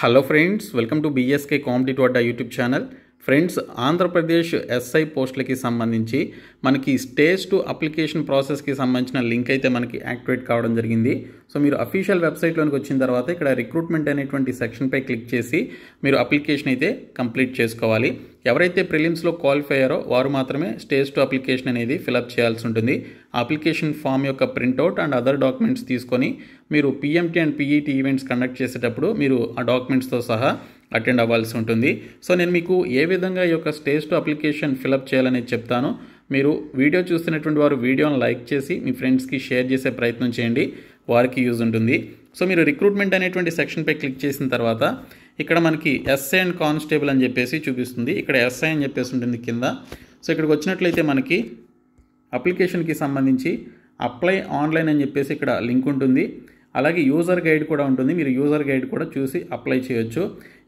Hello friends, welcome to BSK competitive Adda YouTube channel. Friends, Andhra Pradesh SI పోస్టులకి సంబంధించి మనకి stage 2 application ప్రాసెస్కి సంబంధించిన link అయితే మనకి యాక్టివేట్ కావడం జరిగింది. సో మీరు అఫీషియల్ వెబ్సైట్లోనికి వచ్చిన తర్వాత ఇక్కడ రిక్రూట్మెంట్ అనేటువంటి సెక్షన్పై క్లిక్ చేసి మీరు అప్లికేషన్ అయితే కంప్లీట్ చేసుకోవాలి. ఎవరైతే ప్రిలిమ్స్లో క్వాలిఫై అయ్యారో వారు మాత్రమే స్టేజ్ 2 అప్లికేషన్ అనేది ఫిలప్ చేయాల్సి ఉంటుంది. ఆ అప్లికేషన్ ఫామ్ యొక్క ప్రింట్అవుట్ అండ్ అదర్ డాక్యుమెంట్స్ తీసుకొని మీరు PMT and PET events conduct చేసేటప్పుడు మీరు ఆ డాక్యుమెంట్స్తో సహా అటెండ్ అవ్వాల్సి ఉంటుంది. సో నేను మీకు ఏ విధంగా ఈ యొక్క స్టేజ్ 2 అప్లికేషన్ ఫిలప్ చేయాలనేది చెప్తాను. మీరు వీడియో చూస్తున్నటువంటి వారు వీడియోని లైక్ చేసి మీ ఫ్రెండ్స్కి షేర్ చేసే ప్రయత్నం చేయండి, వారికి యూజ్ ఉంటుంది. సో మీరు రిక్రూట్మెంట్ అనేటువంటి సెక్షన్పై క్లిక్ చేసిన తర్వాత ఇక్కడ మనకి ఎస్ఐ అండ్ కానిస్టేబుల్ అని చెప్పేసి చూపిస్తుంది. ఇక్కడ ఎస్ఐ అని చెప్పేసి ఉంటుంది కింద. సో ఇక్కడికి వచ్చినట్లయితే మనకి అప్లికేషన్కి సంబంధించి అప్లై ఆన్లైన్ అని చెప్పేసి ఇక్కడ లింక్ ఉంటుంది. అలాగే యూజర్ గైడ్ కూడా ఉంటుంది. మీరు యూజర్ గైడ్ కూడా చూసి అప్లై చేయొచ్చు.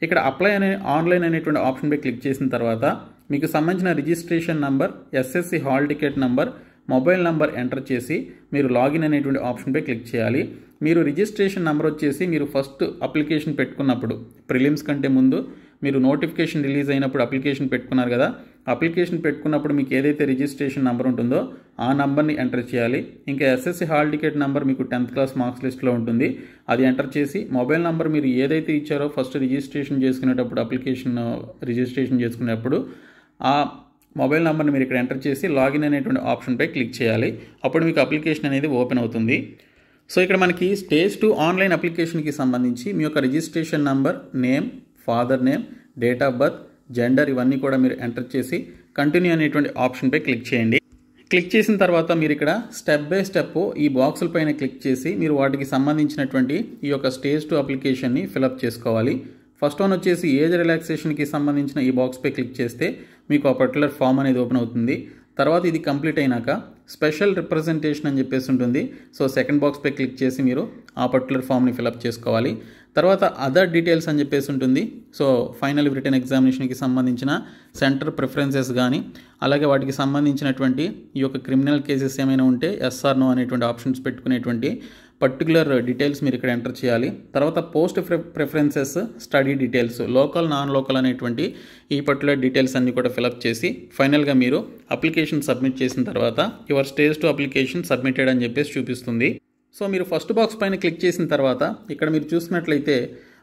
ఇక్కడ అప్లై ఆన్లైన్ అనేటువంటి ఆప్షన్పై క్లిక్ చేసిన తర్వాత మీకు సంబంధించిన registration number, SSC hall ticket number, mobile number enter చేసి మీరు లాగిన్ అనేటువంటి ఆప్షన్పై క్లిక్ చేయాలి. మీరు రిజిస్ట్రేషన్ నెంబర్ వచ్చేసి మీరు ఫస్ట్ అప్లికేషన్ పెట్టుకున్నప్పుడు ప్రిలిమ్స్ కంటే ముందు మీరు నోటిఫికేషన్ రిలీజ్ అయినప్పుడు అప్లికేషన్ పెట్టుకున్నారు కదా, అప్లికేషన్ పెట్టుకున్నప్పుడు మీకు ఏదైతే రిజిస్ట్రేషన్ నెంబర్ ఉంటుందో ఆ నెంబర్ని ఎంటర్ చేయాలి. ఇంకా ఎస్ఎస్సి హాల్ టికెట్ నెంబర్ మీకు 10th క్లాస్ మార్క్స్ లిస్ట్లో ఉంటుంది, అది ఎంటర్ చేసి మొబైల్ నెంబర్ మీరు ఏదైతే ఇచ్చారో ఫస్ట్ రిజిస్ట్రేషన్ చేసుకునేటప్పుడు అప్లికేషన్ రిజిస్ట్రేషన్ చేసుకునేటప్పుడు ఆ మొబైల్ నెంబర్ని మీరు ఇక్కడ ఎంటర్ చేసి లాగిన్ అనేటువంటి ఆప్షన్పై క్లిక్ చేయాలి. అప్పుడు మీకు అప్లికేషన్ అనేది ఓపెన్ అవుతుంది. సో ఇక్కడ మనకి స్టేజ్ 2 ఆన్లైన్ అప్లికేషన్కి సంబంధించి మీ యొక్క registration number, name, father name, date of birth, gender ఇవన్నీ కూడా మీరు ఎంటర్ చేసి కంటిన్యూ అనేటువంటి ఆప్షన్పై క్లిక్ చేయండి. క్లిక్ చేసిన తర్వాత మీరు ఇక్కడ స్టెప్ బై స్టెప్ ఈ బాక్సుల పైన క్లిక్ చేసి మీరు వాటికి సంబంధించినటువంటి ఈ యొక్క స్టేజ్ 2 అప్లికేషన్ని ఫిలప్ చేసుకోవాలి. ఫస్ట్ వన్ వచ్చేసి ఏజ్ రిలాక్సేషన్కి సంబంధించిన ఈ బాక్స్పై క్లిక్ చేస్తే మీకు ఆ పర్టికులర్ ఫామ్ అనేది ఓపెన్ అవుతుంది. తర్వాత ఇది కంప్లీట్ అయినాక స్పెషల్ రిప్రజెంటేషన్ అని చెప్పేసి ఉంటుంది. సో సెకండ్ బాక్స్పై క్లిక్ చేసి మీరు ఆ పర్టికులర్ ఫామ్ని ఫిలప్ చేసుకోవాలి. తర్వాత అదర్ డీటెయిల్స్ అని చెప్పేసి ఉంటుంది. సో ఫైనల్ రిటన్ ఎగ్జామినేషన్కి సంబంధించిన సెంటర్ ప్రిఫరెన్సెస్ కానీ అలాగే వాటికి సంబంధించినటువంటి ఈ యొక్క క్రిమినల్ కేసెస్ ఏమైనా ఉంటే ఎస్ఆర్ నో అనేటువంటి ఆప్షన్స్ పెట్టుకునేటువంటి పర్టికులర్ డీటెయిల్స్ మీరు ఇక్కడ ఎంటర్ చేయాలి. తర్వాత post preferences, study details, local, non local అనేటువంటి ఈ పర్టికులర్ డీటెయిల్స్ అన్నీ కూడా ఫిలప్ చేసి ఫైనల్గా మీరు అప్లికేషన్ సబ్మిట్ చేసిన తర్వాత యువర్ స్టేజ్ 2 అప్లికేషన్ సబ్మిటెడ్ అని చెప్పేసి చూపిస్తుంది. సో మీరు ఫస్ట్ బాక్స్ పైన క్లిక్ చేసిన తర్వాత ఇక్కడ మీరు చూసినట్లయితే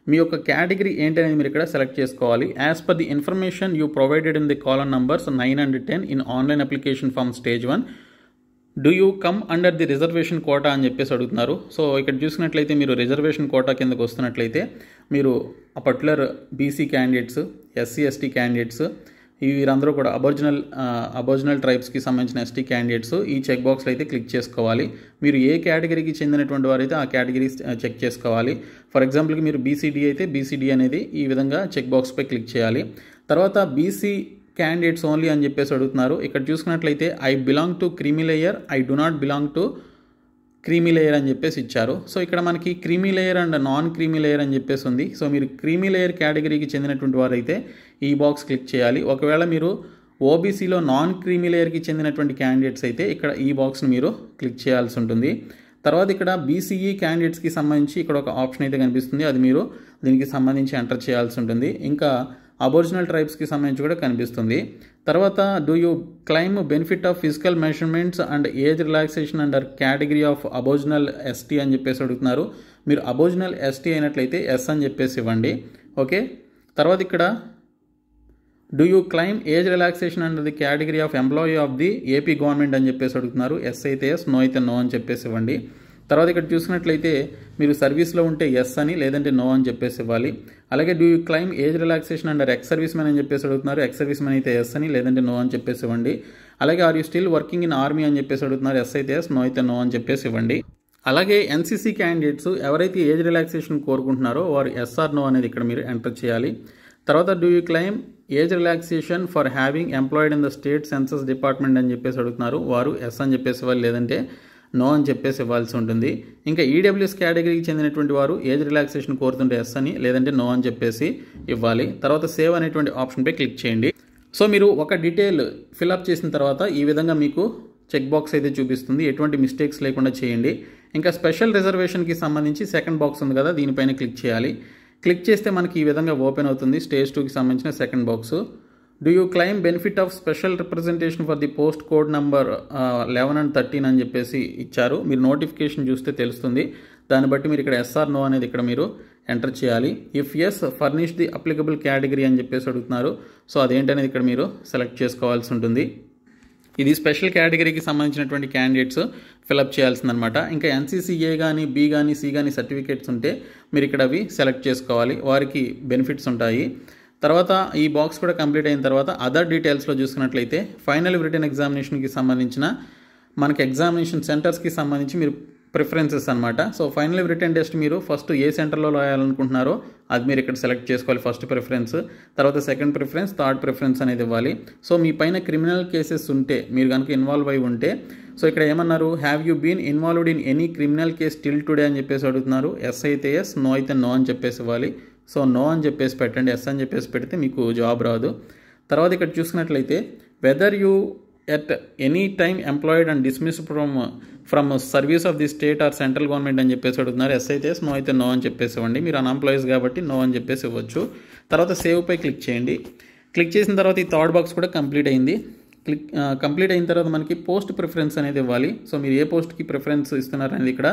మీ యొక్క కేటగిరీ ఏంటనేది మీరు ఇక్కడ సెలెక్ట్ చేసుకోవాలి. As per the information you provided in the column numbers 9 and 10 in online application form stage 1 do you come under the reservation quota అని చెప్పేసి అడుగుతున్నారు. సో ఇక్కడ చూసినట్లయితే మీరు రిజర్వేషన్ కోటా కిందకు వస్తున్నట్లయితే మీరు ఆ particular BC candidates, SC ST candidates, వీరందరూ కూడా అబోరిజినల్ ట్రైబ్స్కి సంబంధించిన ఎస్టీ క్యాండిడేట్స్ ఈ చెక్ బాక్స్లో అయితే క్లిక్ చేసుకోవాలి. మీరు ఏ కేటగిరీకి చెందినటువంటి వారైతే ఆ కేటగిరీ చెక్ చేసుకోవాలి. ఫర్ ఎగ్జాంపుల్కి మీరు బీసీడీ అయితే బీసీడీ అనేది ఈ విధంగా చెక్ బాక్స్పై క్లిక్ చేయాలి. తర్వాత బీసీ క్యాండిడేట్స్ ఓన్లీ అని చెప్పేసి అడుగుతున్నారు. ఇక్కడ చూసుకున్నట్లయితే I belong to creamy layer, I do not belong to creamy layer అని చెప్పేసి ఇచ్చారు. సో ఇక్కడ మనకి creamy layer and non creamy layer అని చెప్పేసి ఉంది. సో మీరు క్రీమీ లేయర్ కేటగిరీకి చెందినటువంటి వారైతే ఈ బాక్స్ క్లిక్ చేయాలి. ఒకవేళ మీరు ఓబీసీలో నాన్ క్రీమీ లేయర్కి చెందినటువంటి క్యాండిడేట్స్ అయితే ఇక్కడ ఈ బాక్స్ని మీరు క్లిక్ చేయాల్సి ఉంటుంది. తర్వాత ఇక్కడ బీసీఈ క్యాండిడేట్స్కి సంబంధించి ఇక్కడ ఒక ఆప్షన్ అయితే కనిపిస్తుంది, అది మీరు దీనికి సంబంధించి ఎంటర్ చేయాల్సి ఉంటుంది. ఇంకా అబోరిజినల్ ట్రైబ్స్కి సంబంధించి కూడా కనిపిస్తుంది. తర్వాత do you claim benefit of physical measurements and age relaxation under category of Aboriginal ST అని చెప్పేసి అడుగుతున్నారు. మీరు అబోరిజినల్ ఎస్టీ అయినట్లయితే ఎస్ అని చెప్పేసి ఇవ్వండి. ఓకే. తర్వాత ఇక్కడ do you claim age relaxation under the category of employee of the AP government అని చెప్పేసి అడుగుతున్నారు. ఎస్ అయితే ఎస్, నో అయితే నో అని చెప్పేసి ఇవ్వండి. తర్వాత ఇక్కడ చూసినట్లయితే మీరు సర్వీస్లో ఉంటే ఎస్ అని లేదంటే నో అని చెప్పేసి ఇవ్వాలి. అలాగే do you claim age relaxation under ex service man అని చెప్పేసి అడుగుతున్నారు. ఎక్స్ సర్వీస్ మ్యాన్ అయితే ఎస్ అని లేదంటే నో అని చెప్పేసి ఇవ్వండి. అలాగే are you still working in army అని చెప్పేసి అడుగుతున్నారు. ఎస్ అయితే ఎస్, నో అయితే నో అని చెప్పేసి ఇవ్వండి. అలాగే ఎన్సీసీ క్యాండిడేట్స్ ఎవరైతే ఏజ్ రిలాక్సేషన్ కోరుకుంటున్నారో వారు ఎస్ ఆర్ నో అనేది ఇక్కడ మీరు ఎంటర్ చేయాలి. తర్వాత do you claim age relaxation for having employed in the state census department అని చెప్పేసి అడుగుతున్నారు. వారు ఎస్ అని చెప్పేసి ఇవ్వాలి, లేదంటే నో అని చెప్పేసి ఇవ్వాల్సి ఉంటుంది. ఇంకా ఈడబ్ల్యూఎస్ కేటగిరీకి చెందినటువంటి వారు ఏజ్ రిలాక్సేషన్ కోరుతుంటే ఎస్ అని లేదంటే నో అని చెప్పేసి ఇవ్వాలి. తర్వాత సేవ్ అనేటువంటి ఆప్షన్పై క్లిక్ చేయండి. సో మీరు ఒక డీటెయిల్ ఫిల్అప్ చేసిన తర్వాత ఈ విధంగా మీకు చెక్ బాక్స్ అయితే చూపిస్తుంది. ఎటువంటి మిస్టేక్స్ లేకుండా చేయండి. ఇంకా స్పెషల్ రిజర్వేషన్కి సంబంధించి సెకండ్ బాక్స్ ఉంది కదా, దీనిపైన క్లిక్ చేయాలి. క్లిక్ చేస్తే మనకి ఈ విధంగా ఓపెన్ అవుతుంది స్టేజ్ 2కి సంబంధించిన second box. Do you claim benefit of special representation for the post code number 11 and 13 అని చెప్పేసి ఇచ్చారు. మీరు నోటిఫికేషన్ చూస్తే తెలుస్తుంది. దాన్ని బట్టి మీరు ఇక్కడ ఎస్ ఆర్ నో అనేది ఇక్కడ మీరు ఎంటర్ చేయాలి. If yes furnish the applicable category అని చెప్పేసి అడుగుతున్నారు. సో అదేంటనేది ఇక్కడ మీరు సెలెక్ట్ చేసుకోవాల్సి ఉంటుంది. ఇది స్పెషల్ కేటగిరీకి సంబంధించినటువంటి క్యాండిడేట్స్ ఫిలప్ చేయాల్సిందనమాట. ఇంకా ఎన్సీసీఏ కానీ బి కానీ సి కానీ సర్టిఫికేట్స్ ఉంటే మీరు ఇక్కడ అవి సెలెక్ట్ చేసుకోవాలి, వారికి బెనిఫిట్స్ ఉంటాయి. తర్వాత ఈ బాక్స్ కూడా కంప్లీట్ అయిన తర్వాత అదర్ డీటెయిల్స్లో చూసుకున్నట్లయితే ఫైనల్ రిటన్ ఎగ్జామినేషన్కి సంబంధించిన మనకి ఎగ్జామినేషన్ సెంటర్స్కి సంబంధించి మీరు ప్రిఫరెన్సెస్ అనమాట. సో ఫైనల్ రిటన్ టెస్ట్ మీరు ఫస్ట్ ఏ సెంటర్లో రాయాలనుకుంటున్నారో అది మీరు ఇక్కడ సెలెక్ట్ చేసుకోవాలి, ఫస్ట్ ప్రిఫరెన్స్. తర్వాత సెకండ్ ప్రిఫరెన్స్, థర్డ్ ప్రిఫరెన్స్ అనేది ఇవ్వాలి. సో మీ పైన క్రిమినల్ కేసెస్ ఉంటే, మీరు కనుక ఇన్వాల్వ్ అయి ఉంటే, సో ఇక్కడ ఏమన్నారు, have you been involved in any criminal case till today అని చెప్పేసి అడుగుతున్నారు. ఎస్ అయితే ఎస్, నో అయితే నో అని చెప్పేసి ఇవ్వాలి. సో నో అని చెప్పేసి పెట్టండి, ఎస్ అని చెప్పేసి పెడితే మీకు జాబ్ రాదు. తర్వాత ఇక్కడ చూసుకున్నట్లయితే whether you at any time employed and dismissed from service of the state or central government అని చెప్పేసి అడుగుతున్నారు. ఎస్ అయితే ఎస్, నో అయితే నో అని చెప్పేసి ఇవ్వండి. మీరు అన్ఎంప్లాయీస్ కాబట్టి నో అని చెప్పేసి ఇవ్వచ్చు. తర్వాత సేవ్ పై క్లిక్ చేయండి. క్లిక్ చేసిన తర్వాత ఈ థర్డ్ బాక్స్ కూడా కంప్లీట్ అయింది. కంప్లీట్ అయిన తర్వాత మనకి పోస్ట్ ప్రిఫరెన్స్ అనేది ఇవ్వాలి. సో మీరు ఏ పోస్ట్కి ప్రిఫరెన్స్ ఇస్తున్నారు అనేది ఇక్కడ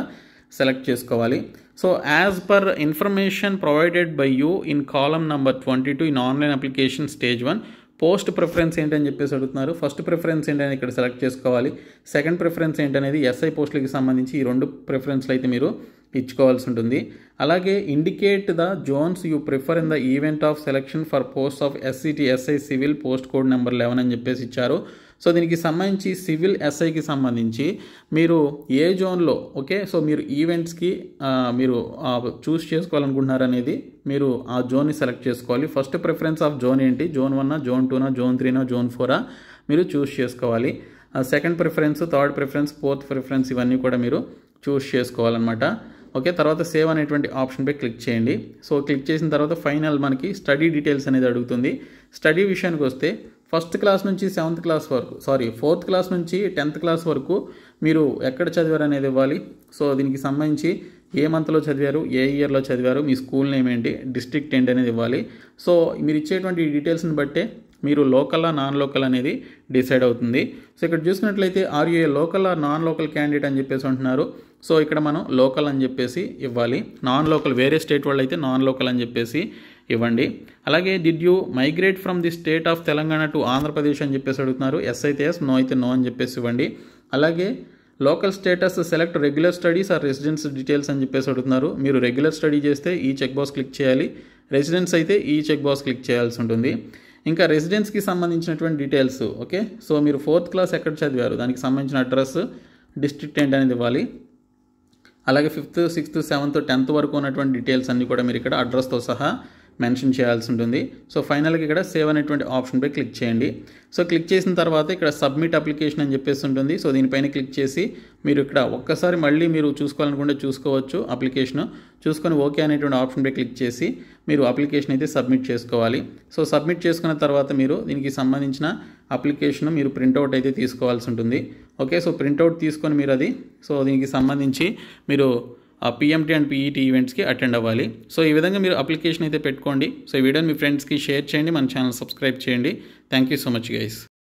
సెలెక్ట్ చేసుకోవాలి. So as per information provided by you in column number 22 in online application stage 1 post preference ఏంటని చెప్పేసి అడుగుతున్నారు. ఫస్ట్ ప్రిఫరెన్స్ ఏంటని ఇక్కడ సెలెక్ట్ చేసుకోవాలి. సెకండ్ ప్రిఫరెన్స్ ఏంటనేది ఎస్ఐ పోస్టులకి సంబంధించి ఈ 2 ప్రిఫరెన్స్లు అయితే మీరు ఇచ్చుకోవాల్సి ఉంటుంది. అలాగే indicate the zones you prefer in the event of selection for post of SCT SI civil post code number 11 అని చెప్పేసి ఇచ్చారు. సో దీనికి సంబంధించి సివిల్ ఎస్ఐకి సంబంధించి మీరు ఏ జోన్లో, ఓకే, సో మీరు ఈవెంట్స్కి మీరు చూస్ చేసుకోవాలనుకుంటున్నారు అనేది మీరు ఆ జోన్ని సెలెక్ట్ చేసుకోవాలి. ఫస్ట్ ప్రిఫరెన్స్ ఆఫ్ జోన్ ఏంటి, జోన్ 1, జోన్ 2, జోన్ 3, జోన్ 4 మీరు చూస్ చేసుకోవాలి. Second preference, third preference, fourth preference ఇవన్నీ కూడా మీరు చూస్ చేసుకోవాలన్నమాట. ఓకే, తర్వాత సేవ్ అనేటువంటి ఆప్షన్పై క్లిక్ చేయండి. సో క్లిక్ చేసిన తర్వాత ఫైనల్ మనకి స్టడీ డీటెయిల్స్ అనేది అడుగుతుంది. స్టడీ విషయానికి వస్తే ఫస్ట్ క్లాస్ నుంచి 7th క్లాస్ వరకు, 4th క్లాస్ నుంచి 10th క్లాస్ వరకు మీరు ఎక్కడ చదివారు అనేది ఇవ్వాలి. సో దీనికి సంబంధించి ఏ మంత్లో చదివారు, ఏ ఇయర్లో చదివారు, మీ స్కూల్ నేమ్ ఏంటి, డిస్ట్రిక్ట్ ఏంటి అనేది ఇవ్వాలి. సో మీరు ఇచ్చేటువంటి డీటెయిల్స్ని బట్టే మీరు లోకల్ నాన్ లోకల్ అనేది డిసైడ్ అవుతుంది. సో ఇక్కడ చూసినట్లయితే are you a local or non local candidate అని చెప్పేసి అంటున్నారు. సో ఇక్కడ మనం లోకల్ అని చెప్పేసి ఇవ్వాలి. నాన్ లోకల్ వేరే స్టేట్ వాళ్ళు అయితే నాన్ లోకల్ అని చెప్పేసి ఇవ్వండి. అలాగే did you migrate from the state of Telangana to Andhra Pradesh అని చెప్పేసి అడుగుతున్నారు. ఎస్ అయితే ఎస్, నో అయితే నో అని చెప్పేసి ఇవ్వండి. అలాగే local status select regular studies or residence details అని చెప్పేసి అడుగుతున్నారు. మీరు రెగ్యులర్ స్టడీ చేస్తే ఈ చెక్ బాక్స్ క్లిక్ చేయాలి, రెసిడెన్స్ అయితే ఈ చెక్ బాక్స్ క్లిక్ చేయాల్సి ఉంటుంది. ఇంకా రెసిడెన్స్కి సంబంధించినటువంటి డీటెయిల్స్, ఓకే, సో మీరు 4th క్లాస్ ఎక్కడ చదివారు, దానికి సంబంధించిన అడ్రస్, డిస్ట్రిక్ట్ ఏంటి అనేది ఇవ్వాలి. అలాగే 5th, 6th, 7th, 10th వరకు ఉన్నటువంటి డీటెయిల్స్ అన్నీ కూడా మీరు ఇక్కడ అడ్రస్తో సహా మెన్షన్ చేయాల్సి ఉంటుంది. సో ఫైనల్గా ఇక్కడ సేవ్ అనేటువంటి ఆప్షన్పై క్లిక్ చేయండి. సో క్లిక్ చేసిన తర్వాత ఇక్కడ సబ్మిట్ అప్లికేషన్ అని చెప్పేసి ఉంటుంది. సో దీనిపైన క్లిక్ చేసి మీరు ఇక్కడ ఒక్కసారి మళ్ళీ మీరు చూసుకోవాలనుకుంటే చూసుకోవచ్చు. అప్లికేషన్ చూసుకొని ఓకే అనేటువంటి ఆప్షన్పై క్లిక్ చేసి మీరు అప్లికేషన్ అయితే సబ్మిట్ చేసుకోవాలి. సో సబ్మిట్ చేసుకున్న తర్వాత మీరు దీనికి సంబంధించిన అప్లికేషన్ మీరు ప్రింట్అవుట్ అయితే తీసుకోవాల్సి ఉంటుంది. ఓకే, సో ప్రింట్అవుట్ తీసుకొని మీరు అది, సో దీనికి సంబంధించి మీరు పిఎంటీ అండ్ పీఈటీ ఈవెంట్స్కి అటెండ్ అవ్వాలి. సో ఈ విధంగా మీరు అప్లికేషన్ అయితే పెట్టుకోండి. సో ఈ వీడియోని మీ ఫ్రెండ్స్కి షేర్ చేయండి, మన ఛానల్ సబ్స్క్రైబ్ చేయండి. Thank you so much guys.